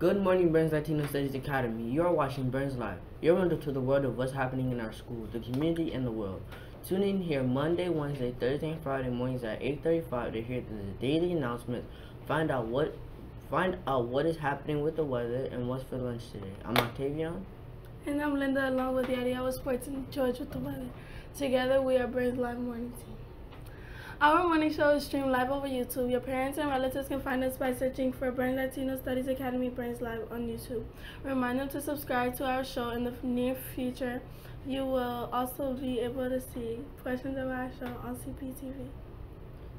Good morning, Burns Latino Studies Academy. You are watching Burns Live, your window to the world of what's happening in our school, the community, and the world. Tune in here Monday, Wednesday, Thursday, and Friday mornings at 8:35 to hear the daily announcements. Find out what is happening with the weather and what's for lunch today. I'm Octavian. And I'm Linda, along with Yadi. I was sports and George with the weather. Together, we are Burns Live Morning Team. Our morning show is streamed live over YouTube. Your parents and relatives can find us by searching for Burns Latino Studies Academy Burns Live on YouTube. Remind them to subscribe to our show in the near future. You will also be able to see portions of our show on CPTV.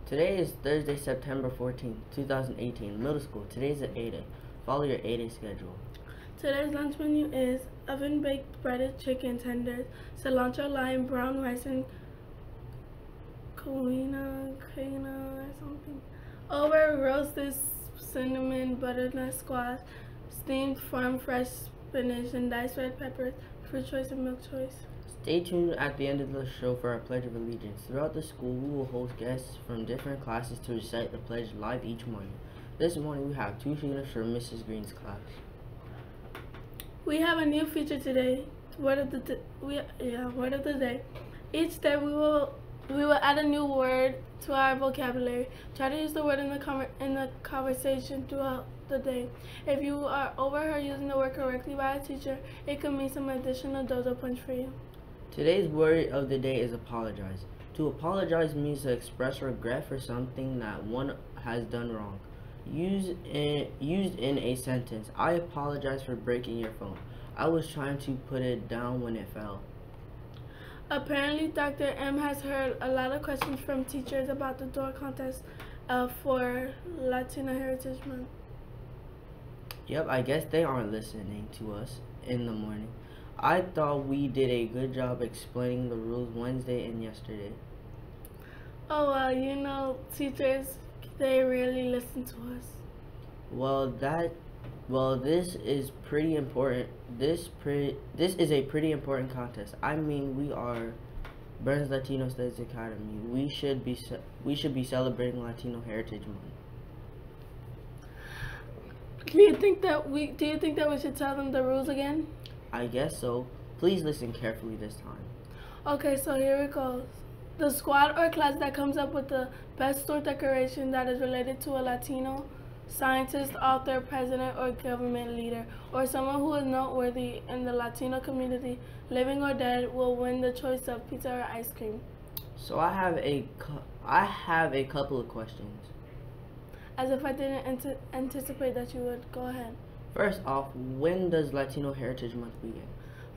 Today is Thursday, September 14th, 2018, middle school. Today's at 8 a. Follow your 8 a schedule. Today's lunch menu is oven-baked breaded chicken tenders, cilantro lime brown rice and quinoa or something, over roasted cinnamon butternut squash, steamed farm fresh spinach and diced red peppers, fruit choice and milk choice. Stay tuned at the end of the show for our Pledge of Allegiance. Throughout the school, we will host guests from different classes to recite the pledge live each morning. This morning, we have 2 students from Mrs. Green's class. We have a new feature today. Word of the day. Each day we will add a new word to our vocabulary. Try to use the word in the conversation throughout the day. If you are overheard using the word correctly by a teacher, it could mean some additional dojo punch for you. Today's word of the day is apologize. To apologize means to express regret for something that one has done wrong. Used in a sentence. I apologize for breaking your phone. I was trying to put it down when it fell. Apparently, Dr. M has heard a lot of questions from teachers about the door contest for Latino Heritage Month. Yep, I guess they aren't listening to us in the morning. I thought we did a good job explaining the rules Wednesday and yesterday. Oh, well, teachers, they really listen to us. Well, this is pretty important. This is a pretty important contest. I mean, we are Burns Latino Studies Academy. We should be celebrating Latino Heritage Month. Do you think that we should tell them the rules again? I guess so. Please listen carefully this time. Okay, so here it goes. The squad or class that comes up with the best store decoration that is related to a Latino scientist, author, president, or government leader, or someone who is noteworthy in the Latino community, living or dead, will win the choice of pizza or ice cream. So I have a couple of questions. As if I didn't anticipate that you would. Go ahead. First off, when does Latino Heritage Month begin?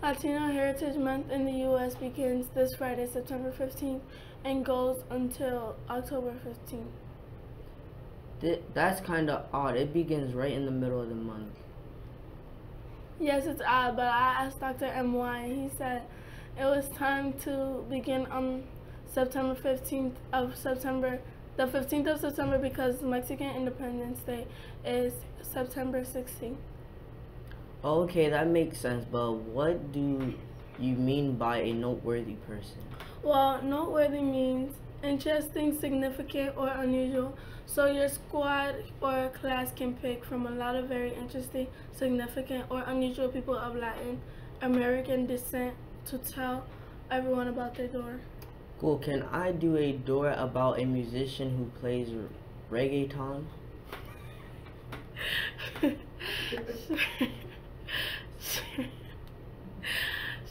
Latino Heritage Month in the U.S. begins this Friday, September 15th, and goes until October 15th. That's kind of odd. It begins right in the middle of the month. Yes, it's odd, but I asked Dr. M why, and he said it was time to begin on the 15th of September, because Mexican Independence Day is September 16th. Okay, that makes sense, but what do you mean by a noteworthy person? Well, noteworthy means interesting, significant, or unusual. So your squad or class can pick from a lot of very interesting, significant, or unusual people of Latin American descent to tell everyone about their door. Cool. Can I do a door about a musician who plays reggaeton?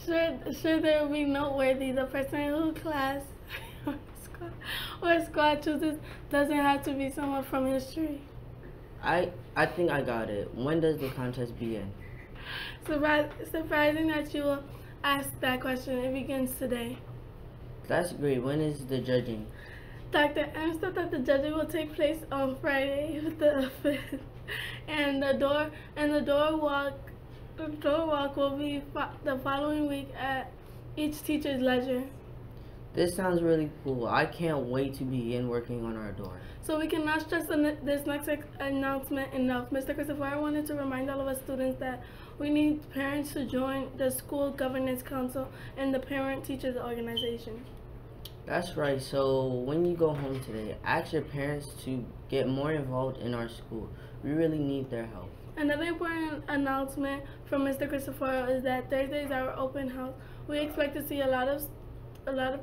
Sure, there will be noteworthy. The person who class or squad chooses doesn't have to be someone from history. I think I got it. When does the contest begin? Surprising that you will ask that question. It begins today. That's great. When is the judging? Dr. M said that the judging will take place on Friday, the 5th, and the door walk will be the following week at each teacher's leisure. This sounds really cool. I can't wait to begin working on our door. So we cannot stress this next announcement enough. Mr. Christopher, I wanted to remind all of us students that we need parents to join the school governance council and the parent-teachers organization. That's right. So when you go home today, ask your parents to get more involved in our school. We really need their help. Another important announcement from Mr. Christopher is that Thursday is our open house. We expect to see a lot of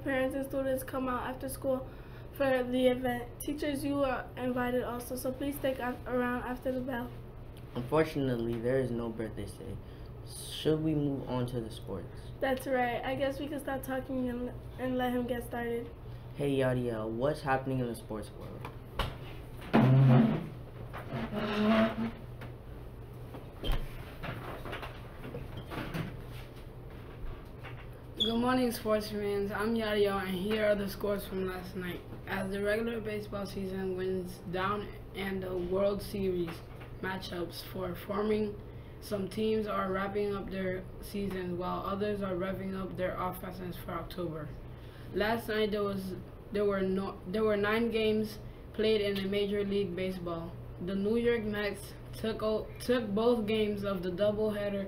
parents and students come out after school for the event. Teachers, you are invited also, so please stick around after the bell. Unfortunately, there is no birthday today. Should we move on to the sports? That's right. I guess we can stop talking and let him get started. Hey Yadiel, what's happening in the sports world? Good morning, sports fans. I'm Yadiel, and here are the scores from last night. As the regular baseball season winds down and the World Series matchups for forming, some teams are wrapping up their season while others are revving up their off-seasons for October. Last night there were 9 games played in the Major League Baseball. The New York Mets took both games of the doubleheader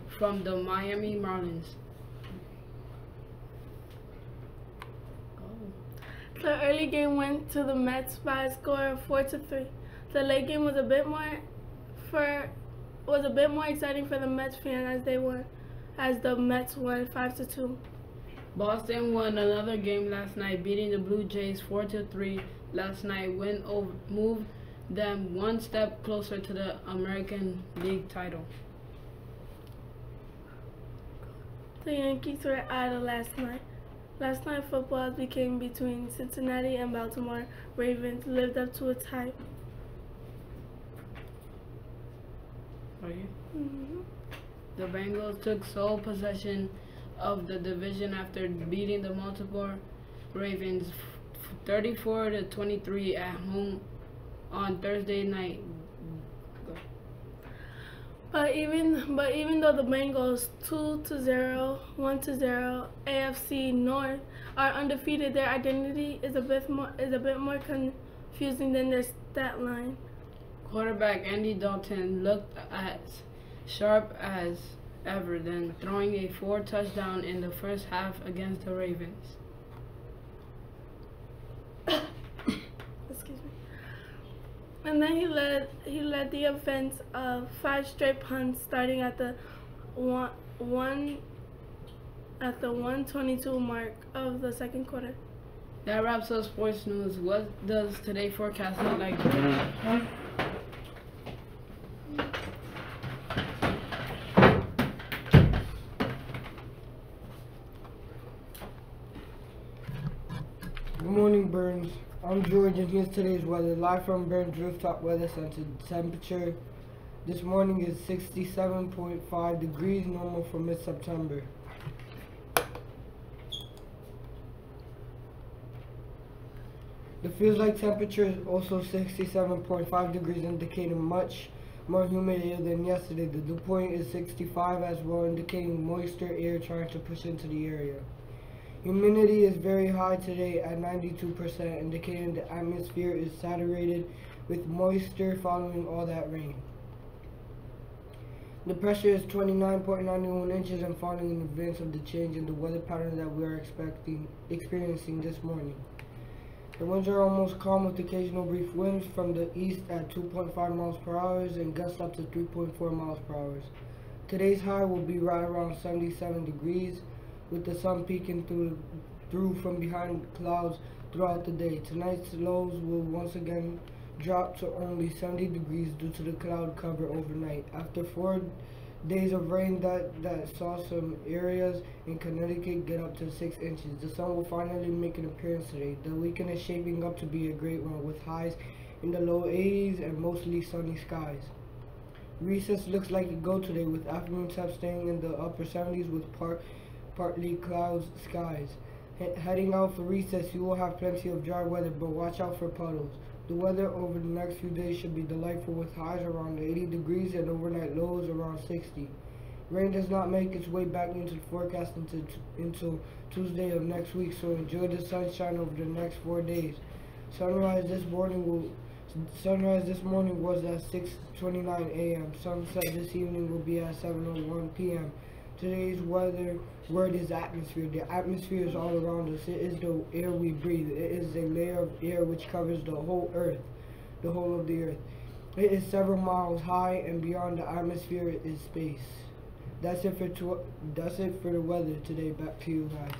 from the Miami Marlins. The early game went to the Mets by a score of 4-3. The late game was a bit more exciting for the Mets fans as the Mets won 5-2. Boston won another game last night, beating the Blue Jays 4-3. Last night win moved them one step closer to the American League title. The Yankees were idle last night. Last night, football became between Cincinnati and Baltimore Ravens lived up to its hype. The Bengals took sole possession of the division after beating the Baltimore Ravens 34-23 at home on Thursday night. But even though the Bengals 2-0, 1-0 AFC North are undefeated, their identity is a bit more confusing than their stat line. Quarterback Andy Dalton looked as sharp as ever, then throwing a 4 touchdown in the first half against the Ravens. Excuse me. And then he led the offense of 5 straight punts, starting at the 1:22 mark of the second quarter. That wraps up sports news. What does today's forecast look like? Good morning, Burns. I'm George, and here's today's weather. Live from Burns Rooftop Weather Center. Temperature this morning is 67.5 degrees, normal for mid-September. The feels like temperature is also 67.5 degrees, indicating much more humid air than yesterday. The dew point is 65 as well, indicating moister air trying to push into the area. Humidity is very high today at 92%, indicating the atmosphere is saturated with moisture following all that rain. The pressure is 29.91 inches and falling in advance of the change in the weather pattern that we are experiencing this morning. The winds are almost calm with occasional brief winds from the east at 2.5 miles per hour and gusts up to 3.4 miles per hour. Today's high will be right around 77 degrees, with the sun peeking through from behind clouds throughout the day. Tonight's lows will once again drop to only 70 degrees due to the cloud cover overnight. After 4 days of rain that saw some areas in Connecticut get up to 6 inches, the sun will finally make an appearance today. The weekend is shaping up to be a great one, with highs in the low 80s and mostly sunny skies. Recess looks like a go today, with afternoon temps staying in the upper 70s with partly clouds skies. Heading out for recess, you will have plenty of dry weather, but watch out for puddles. The weather over the next few days should be delightful, with highs around 80 degrees and overnight lows around 60. Rain does not make its way back into the forecast until Tuesday of next week, so enjoy the sunshine over the next 4 days. Sunrise this morning was at 6:29 a.m. Sunset this evening will be at 7:01 p.m. Today's weather word is atmosphere. The atmosphere is all around us. It is the air we breathe. It is a layer of air which covers the whole earth, the whole of the earth. It is several miles high, and beyond the atmosphere is space. That's it for the weather today. Back to you guys.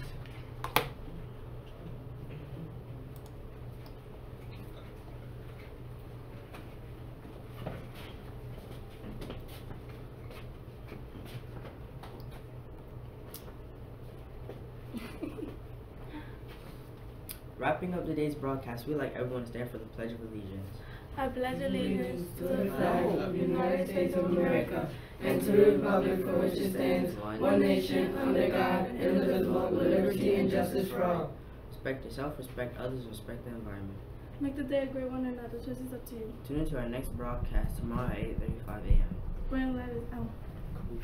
Wrapping up today's broadcast, we'd like everyone to stand for the Pledge of Allegiance. I pledge allegiance to the flag of the United States of America and to the republic for which it stands, one nation, under God, indivisible, with liberty and justice for all. Respect yourself, respect others, respect the environment. Make the day a great one, and other choices up to you. Tune into our next broadcast tomorrow at 8:35 a.m. Burns Latino. Cool.